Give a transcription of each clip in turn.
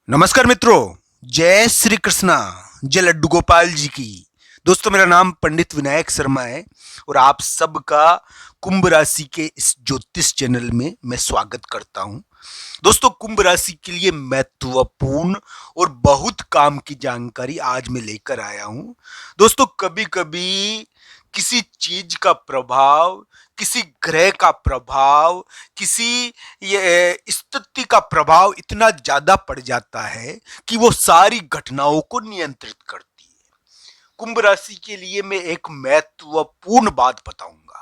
नमस्कार मित्रों, जय श्री कृष्णा, जय लड्डू गोपाल जी की। दोस्तों, मेरा नाम पंडित विनायक शर्मा है और आप सबका कुंभ राशि के इस ज्योतिष चैनल में मैं स्वागत करता हूं। दोस्तों, कुंभ राशि के लिए महत्वपूर्ण और बहुत काम की जानकारी आज मैं लेकर आया हूं। दोस्तों, कभी कभी किसी चीज का प्रभाव, किसी ग्रह का प्रभाव, किसी ये स्थिति का प्रभाव इतना ज्यादा पड़ जाता है कि वो सारी घटनाओं को नियंत्रित करती है। कुंभ राशि के लिए मैं एक महत्वपूर्ण बात बताऊंगा।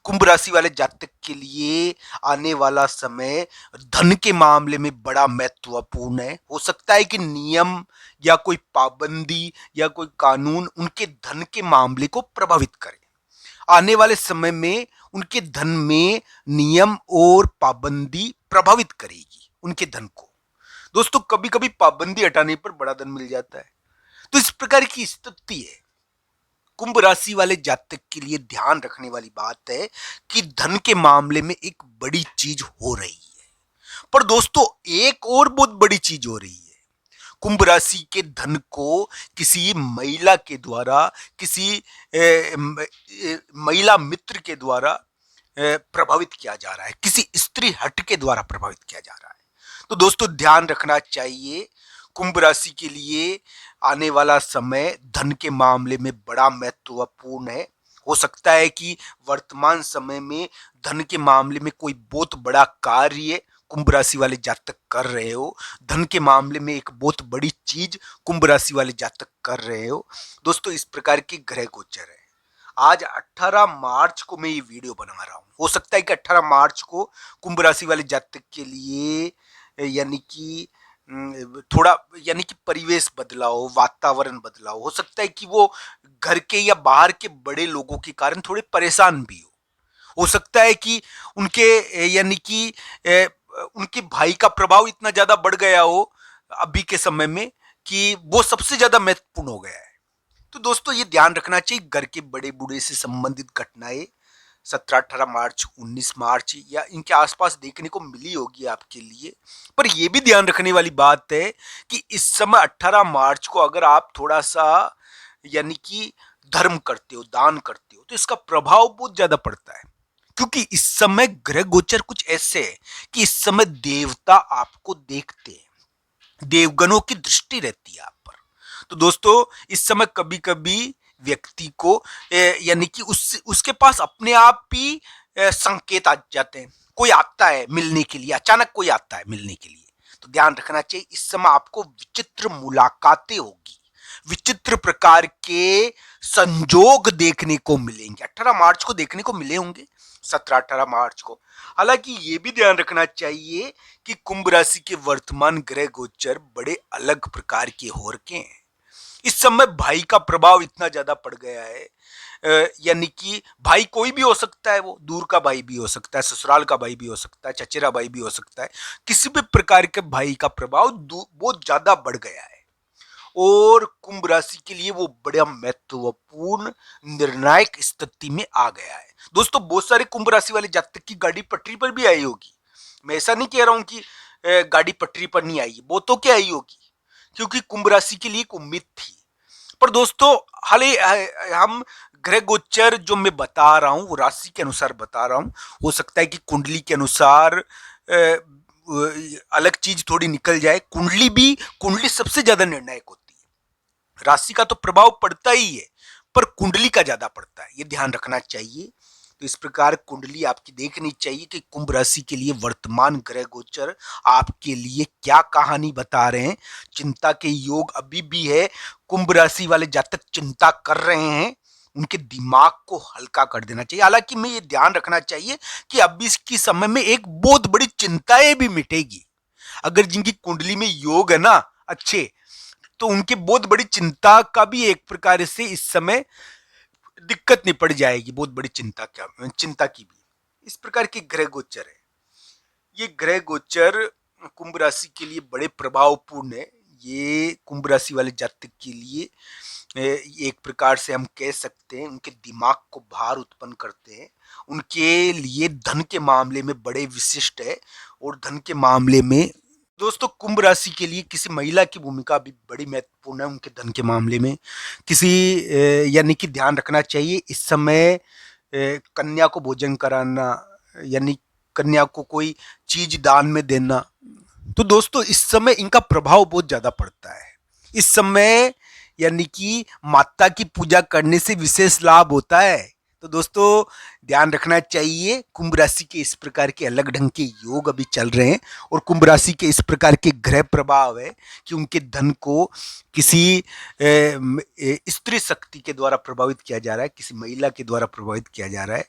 कुंभ राशि वाले जातक के लिए आने वाला समय धन के मामले में बड़ा महत्वपूर्ण है। हो सकता है कि नियम या कोई पाबंदी या कोई कानून उनके धन के मामले को प्रभावित करे। आने वाले समय में उनके धन में नियम और पाबंदी प्रभावित करेगी उनके धन को। दोस्तों, कभी कभी पाबंदी हटाने पर बड़ा धन मिल जाता है। तो इस प्रकार की स्थिति है। कुंभ राशि वाले जातक के लिए ध्यान रखने वाली बात है कि धन के मामले में एक बड़ी चीज हो रही है। पर दोस्तों, एक और बहुत बड़ी चीज हो रही है। कुंभ राशि के धन को किसी महिला के द्वारा, किसी महिला मित्र के द्वारा प्रभावित किया जा रहा है, किसी स्त्री हट के द्वारा प्रभावित किया जा रहा है। तो दोस्तों, ध्यान रखना चाहिए। कुंभ राशि के लिए आने वाला समय धन के मामले में बड़ा महत्वपूर्ण है। हो सकता है कि वर्तमान समय में धन के मामले में कोई बहुत बड़ा कार्य कुंभ राशि वाले जातक कर रहे हो। धन के मामले में एक बहुत बड़ी चीज कुंभ राशि वाले जातक कर रहे हो। दोस्तों, इस प्रकार के ग्रह गोचर है। आज 18 मार्च को मैं ये वीडियो बना रहा हूं। हो सकता है कि 18 मार्च को कुंभ राशि वाले जातक के लिए यानी कि थोड़ा यानी कि परिवेश बदला हो, वातावरण बदला हो सकता है कि वो घर के या बाहर के बड़े लोगों के कारण थोड़े परेशान भी हो सकता है कि उनके यानी कि उनके भाई का प्रभाव इतना ज्यादा बढ़ गया हो अभी के समय में कि वो सबसे ज्यादा महत्वपूर्ण हो गया है। तो दोस्तों, ये ध्यान रखना चाहिए। घर के बड़े बूढ़े से संबंधित घटनाएं 17-18 मार्च, 19 मार्च या इनके आसपास देखने को मिली होगी आपके लिए। पर यह भी ध्यान रखने वाली बात है कि इस समय 18 मार्च को अगर आप थोड़ा सा यानी कि धर्म करते हो, दान करते हो, तो इसका प्रभाव बहुत ज्यादा पड़ता है। क्योंकि इस समय ग्रह गोचर कुछ ऐसे है कि इस समय देवता आपको देखते हैं, देवगणों की दृष्टि रहती है आप पर। तो दोस्तों, इस समय कभी कभी व्यक्ति को यानी कि उसके पास अपने आप ही संकेत आ जाते हैं। कोई आता है मिलने के लिए, अचानक कोई आता है मिलने के लिए। तो ध्यान रखना चाहिए, इस समय आपको विचित्र मुलाकातें होगी, विचित्र प्रकार के संजोग देखने को मिलेंगे। 18 मार्च को देखने को मिले होंगे, 17-18 मार्च को। हालांकि ये भी ध्यान रखना चाहिए कि कुंभ राशि के वर्तमान ग्रह गोचर बड़े अलग प्रकार के हो रखे हैं। इस समय भाई का प्रभाव इतना ज्यादा पड़ गया है, यानी कि भाई कोई भी हो सकता है। वो दूर का भाई भी हो सकता है, ससुराल का भाई भी हो सकता है, चचेरा भाई भी हो सकता है। किसी भी प्रकार के भाई का प्रभाव बहुत ज्यादा बढ़ गया है और कुंभ राशि के लिए वो बड़ा महत्वपूर्ण निर्णायक स्थिति में आ गया है। दोस्तों, बहुत सारे कुंभ राशि वाले जातक की गाड़ी पटरी पर भी आई होगी। मैं ऐसा नहीं कह रहा हूं कि गाड़ी पटरी पर नहीं आई, बहुतों की आई होगी, क्योंकि कुंभ राशि के लिए एक उम्मीद थी। पर दोस्तों, हाल ही हम ग्रह गोचर जो मैं बता रहा हूं वो राशि के अनुसार बता रहा हूं। हो सकता है कि कुंडली के अनुसार अलग चीज थोड़ी निकल जाए। कुंडली सबसे ज्यादा निर्णायक होती है। राशि का तो प्रभाव पड़ता ही है, पर कुंडली का ज्यादा पड़ता है, ये ध्यान रखना चाहिए। तो इस प्रकार कुंडली आपकी देखनी चाहिए कि कुंभ राशि के लिए वर्तमान ग्रह गोचर आपके लिए क्या कहानी बता रहे हैं। चिंता के योग अभी भी है। कुंभ राशि वाले जातक चिंता कर रहे हैं, उनके दिमाग को हल्का कर देना चाहिए। हालांकि मैं ये ध्यान रखना चाहिए कि अभी इसकी समय में एक बहुत बड़ी चिंताएं भी मिटेगी। अगर जिनकी कुंडली में योग है ना अच्छे, तो उनकी बहुत बड़ी चिंता का भी एक प्रकार से इस समय दिक्कत निपट जाएगी। बहुत बड़ी चिंता की भी इस प्रकार के ग्रह गोचर है। ये ग्रह गोचर कुंभ राशि के लिए बड़े प्रभावपूर्ण है। ये कुंभ राशि वाले जातक के लिए एक प्रकार से हम कह सकते हैं उनके दिमाग को भार उत्पन्न करते हैं। उनके लिए धन के मामले में बड़े विशिष्ट है और धन के मामले में दोस्तों कुंभ राशि के लिए किसी महिला की भूमिका भी बड़ी महत्वपूर्ण है उनके धन के मामले में। किसी यानी कि ध्यान रखना चाहिए इस समय कन्या को भोजन कराना, यानी कन्या को कोई चीज दान में देना। तो दोस्तों इस समय इनका प्रभाव बहुत ज्यादा पड़ता है। इस समय यानी कि माता की पूजा करने से विशेष लाभ होता है। तो दोस्तों ध्यान रखना चाहिए, कुंभ राशि के इस प्रकार के अलग ढंग के योग अभी चल रहे हैं और कुंभ राशि के इस प्रकार के ग्रह प्रभाव है कि उनके धन को किसी स्त्री शक्ति के द्वारा प्रभावित किया जा रहा है, किसी महिला के द्वारा प्रभावित किया जा रहा है।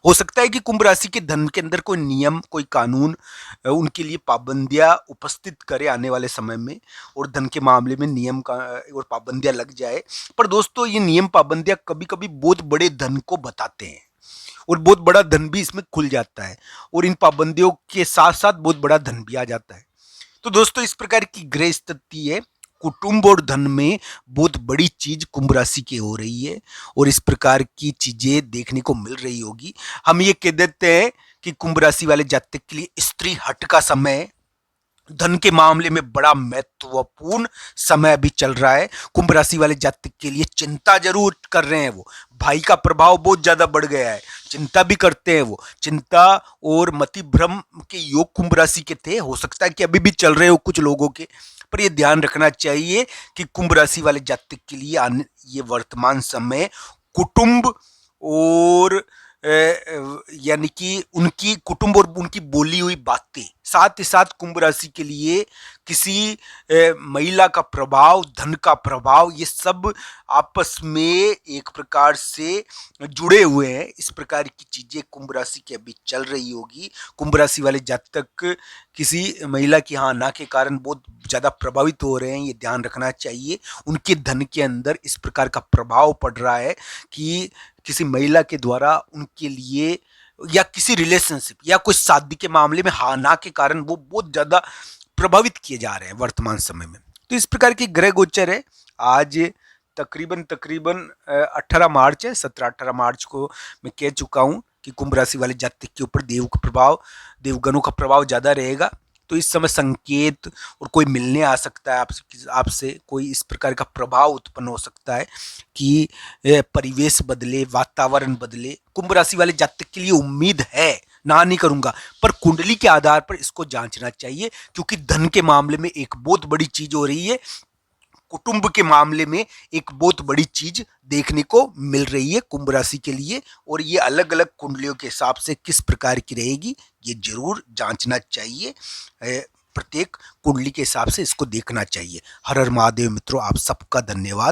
हो सकता है कि कुंभ राशि के धन के अंदर कोई नियम, कोई कानून उनके लिए पाबंदियां उपस्थित करे आने वाले समय में, और धन के मामले में नियम का और पाबंदियां लग जाए। पर दोस्तों ये नियम पाबंदियां कभी कभी बहुत बड़े धन को बताते हैं और बहुत बड़ा धन भी इसमें खुल जाता है, और इन पाबंदियों के साथ साथ बहुत बड़ा धन भी आ जाता है। तो दोस्तों इस प्रकार की ग्रह स्थिति है, कुटुंब और धन में बहुत बड़ी चीज कुंभ राशि की हो रही है और इस प्रकार की चीजें देखने को मिल रही होगी। हम ये कह देते हैं कि कुंभ राशि वाले जातक के लिए स्त्री हट का समय, धन के मामले में बड़ा महत्वपूर्ण समय अभी चल रहा है। कुंभ राशि वाले जातक के लिए चिंता जरूर कर रहे हैं, वो भाई का प्रभाव बहुत ज्यादा बढ़ गया है, चिंता भी करते हैं। वो चिंता और मति भ्रम के योग कुंभ राशि के थे, हो सकता है कि अभी भी चल रहे हो कुछ लोगों के। पर ये ध्यान रखना चाहिए कि कुंभ राशि वाले जातक के लिए ये वर्तमान समय कुटुंब और यानी कि उनकी कुटुंब और उनकी बोली हुई बातें, साथ ही साथ कुंभ राशि के लिए किसी महिला का प्रभाव, धन का प्रभाव, ये सब आपस में एक प्रकार से जुड़े हुए हैं। इस प्रकार की चीजें कुंभ राशि की अभी चल रही होगी। कुंभ राशि वाले जातक किसी महिला की हाँ ना के कारण बहुत ज्यादा प्रभावित हो रहे हैं, ये ध्यान रखना चाहिए। उनके धन के अंदर इस प्रकार का प्रभाव पड़ रहा है कि किसी महिला के द्वारा उनके लिए या किसी रिलेशनशिप या कोई शादी के मामले में हाँ ना के कारण वो बहुत ज्यादा प्रभावित किए जा रहे हैं वर्तमान समय में। तो इस प्रकार की ग्रह गोचर है। आज तकरीबन तकरीबन 18 मार्च है, 17-18 मार्च को मैं कह चुका हूं कि कुंभ राशि वाले जातक के ऊपर देव का प्रभाव, देवगणों का प्रभाव ज्यादा रहेगा। तो इस समय संकेत और कोई मिलने आ सकता है आपसे कोई इस प्रकार का प्रभाव उत्पन्न हो सकता है कि परिवेश बदले, वातावरण बदले। कुंभ राशि वाले जातक के लिए उम्मीद है, ना नहीं करूंगा, पर कुंडली के आधार पर इसको जांचना चाहिए, क्योंकि धन के मामले में एक बहुत बड़ी चीज हो रही है, कुटुंब के मामले में एक बहुत बड़ी चीज देखने को मिल रही है कुंभ राशि के लिए। और ये अलग अलग कुंडलियों के हिसाब से किस प्रकार की रहेगी ये जरूर जांचना चाहिए। प्रत्येक कुंडली के हिसाब से इसको देखना चाहिए। हर हर महादेव मित्रों, आप सबका धन्यवाद।